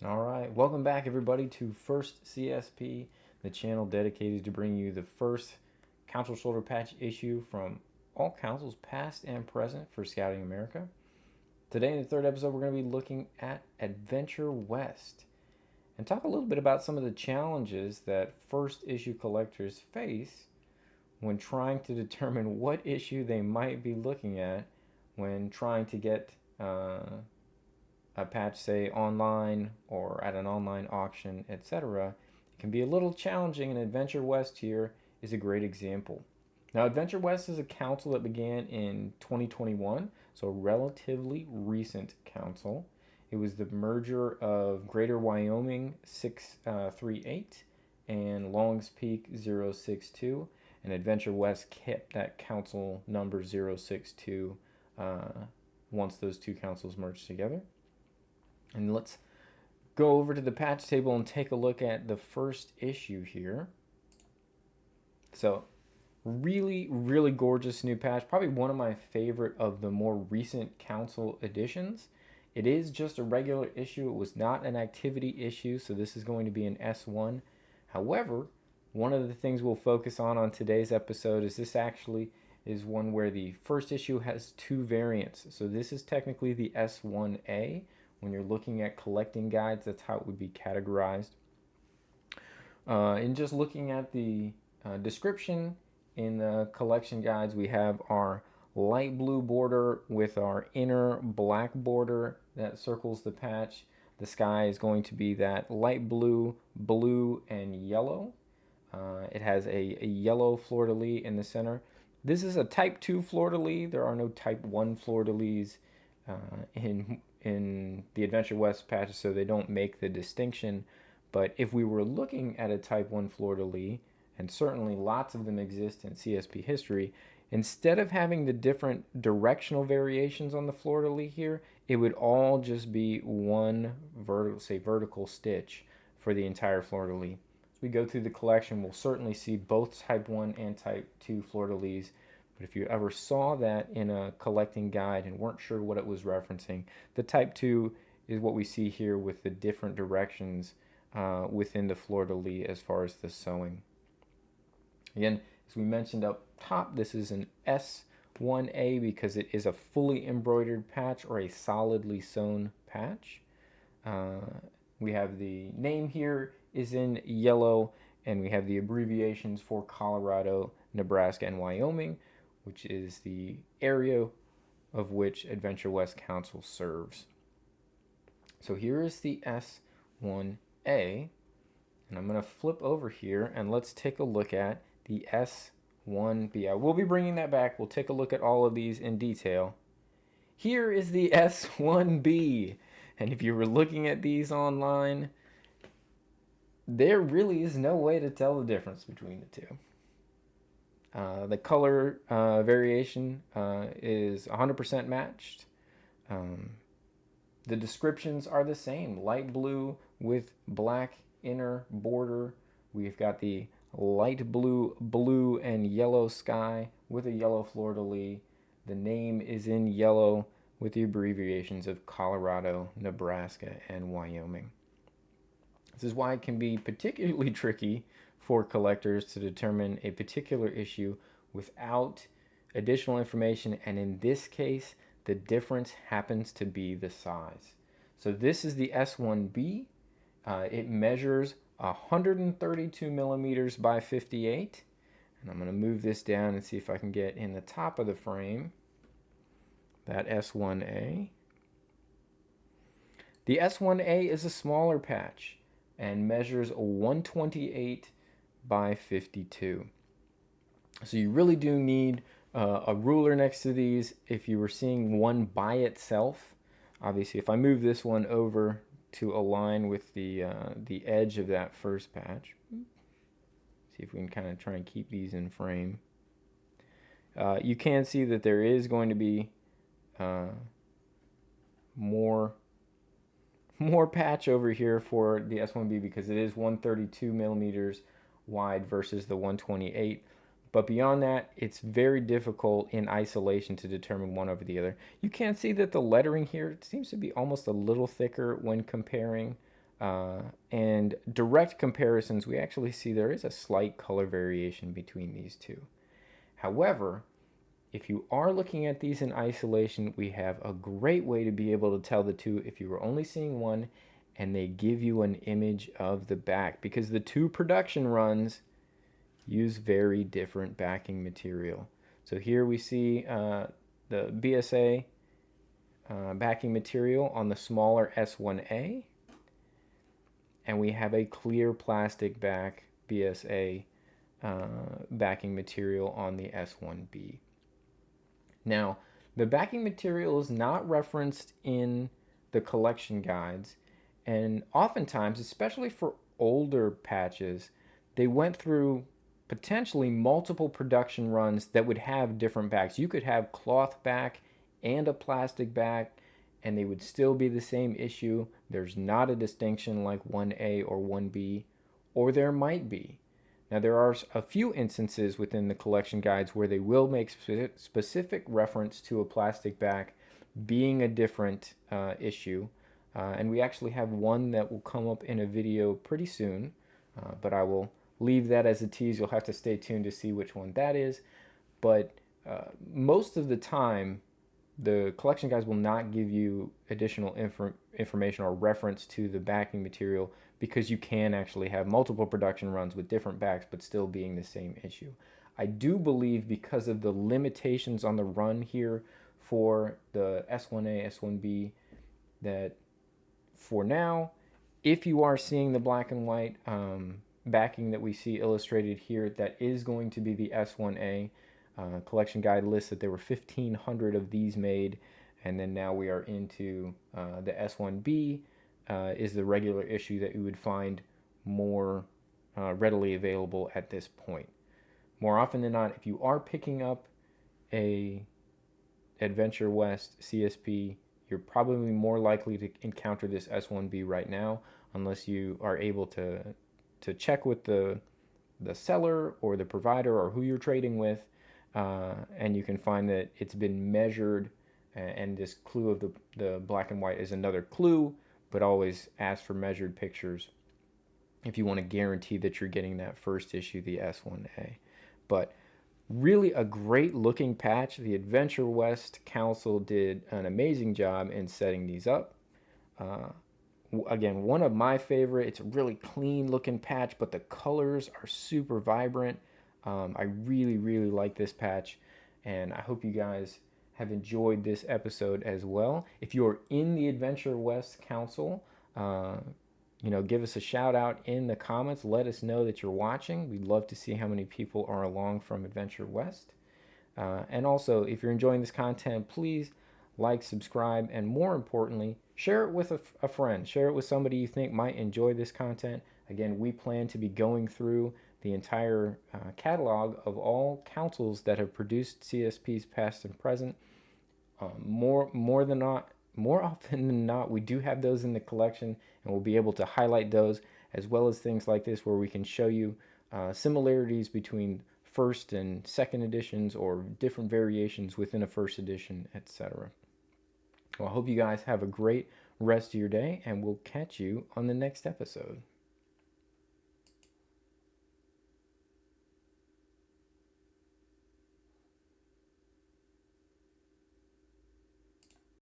All right, welcome back everybody to First CSP, the channel dedicated to bringing you the first console shoulder patch issue from all consoles past and present for Scouting America. Today in the third episode, we're going to be looking at Adventure West and talk a little bit about some of the challenges that first issue collectors face when trying to determine what issue they might be looking at when trying to get a patch, say, online or at an online auction, etc., it can be a little challenging, and Adventure West here is a great example. Now, Adventure West is a council that began in 2021, so a relatively recent council. It was the merger of Greater Wyoming 638 and Longs Peak 062, and Adventure West kept that council number 062 once those two councils merged together. And let's go over to the patch table and take a look at the first issue here. So really gorgeous new patch, probably one of my favorite of the more recent council editions. It is just a regular issue. It was not an activity issue, so this is going to be an S1. However, one of the things we'll focus on today's episode is this actually is one where the first issue has two variants. So this is technically the S1A. When you're looking at collecting guides, that's how it would be categorized. And just looking at the description in the collection guides, we have our light blue border with our inner black border that circles the patch. The sky is going to be that light blue, blue, and yellow. It has a yellow fleur-de-lis in the center. This is a Type 2 fleur-de-lis. There are no Type 1 fleur-de-lis in the Adventure West patch, so they don't make the distinction. But if we were looking at a Type 1 fleur-de-lis, and certainly lots of them exist in CSP history, instead of having the different directional variations on the fleur-de-lis here, it would all just be one vertical stitch for the entire fleur-de-lis. As we go through the collection, we'll certainly see both Type 1 and Type 2 fleur-de-lis. But if you ever saw that in a collecting guide and weren't sure what it was referencing, the Type 2 is what we see here with the different directions within the fleur-de-lis as far as the sewing. Again, as we mentioned up top, this is an S1A because it is a fully embroidered patch or a solidly sewn patch. We have the name here is in yellow, and we have the abbreviations for Colorado, Nebraska, and Wyoming, which is the area of which Adventure West Council serves. So here is the S1A, and I'm going to flip over here and let's take a look at the S1B. I will be bringing that back. We'll take a look at all of these in detail. Here is the S1B, and if you were looking at these online, there really is no way to tell the difference between the two. The color variation is 100% matched. The descriptions are the same. Light blue with black inner border. We've got the light blue, blue, and yellow sky with a yellow fleur-de-lis. The name is in yellow with the abbreviations of Colorado, Nebraska, and Wyoming. This is why it can be particularly tricky for collectors to determine a particular issue without additional information, and in this case, the difference happens to be the size. So this is the S1B. It measures 132 millimeters by 58. And I'm going to move this down and see if I can get in the top of the frame that S1A. The S1A is a smaller patch and measures 128 by 52. So you really do need a ruler next to these if you were seeing one by itself. Obviously, if I move this one over to align with the edge of that first patch, see if we can kind of try and keep these in frame. You can see that there is going to be more patch over here for the S1B because it is 132 millimeters wide versus the 128. But beyond that, it's very difficult in isolation to determine one over the other. You can see that the lettering here seems to be almost a little thicker when comparing And direct comparisons, we actually see there is a slight color variation between these two. However, if you are looking at these in isolation, we have a great way to be able to tell the two if you were only seeing one and they give you an image of the back, because the two production runs use very different backing material. So here we see the BSA backing material on the smaller S1A, and we have a clear plastic back BSA backing material on the S1B. Now, the backing material is not referenced in the collection guides, and oftentimes, especially for older patches, they went through potentially multiple production runs that would have different backs. You could have cloth back and a plastic back, and they would still be the same issue. There's not a distinction like 1A or 1B, or there might be. Now, there are a few instances within the collection guides where they will make specific reference to a plastic back being a different issue. And we actually have one that will come up in a video pretty soon, but I will leave that as a tease. You'll have to stay tuned to see which one that is. But most of the time, the collection guides will not give you additional information or reference to the backing material, because you can actually have multiple production runs with different backs but still being the same issue. I do believe, because of the limitations on the run here for the S1A, S1B, that for now, if you are seeing the black and white backing that we see illustrated here, that is going to be the S1A. Collection guide lists that there were 1,500 of these made, and then now we are into the S1B is the regular issue that you would find more readily available at this point. More often than not, if you are picking up a Adventure West CSP, you're probably more likely to encounter this S1B right now, unless you are able to check with the seller or the provider or who you're trading with. And you can find that it's been measured, and this clue of the black and white is another clue, but always ask for measured pictures if you want to guarantee that you're getting that first issue, the S1A. But really a great looking patch. The Adventure West Council did an amazing job in setting these up. Again, one of my favorite. It's a really clean looking patch, but the colors are super vibrant. I really, really like this patch, and I hope you guys have enjoyed this episode as well. If you're in the Adventure West Council, give us a shout out in the comments. Let us know that you're watching. We'd love to see how many people are along from Adventure West. And also, if you're enjoying this content, please like, subscribe, and more importantly, share it with a friend. Share it with somebody you think might enjoy this content. Again, we plan to be going through the entire catalog of all councils that have produced CSPs past and present. More often than not, we do have those in the collection, and we'll be able to highlight those, as well as things like this where we can show you similarities between first and second editions, or different variations within a first edition, etc. Well, I hope you guys have a great rest of your day, and we'll catch you on the next episode.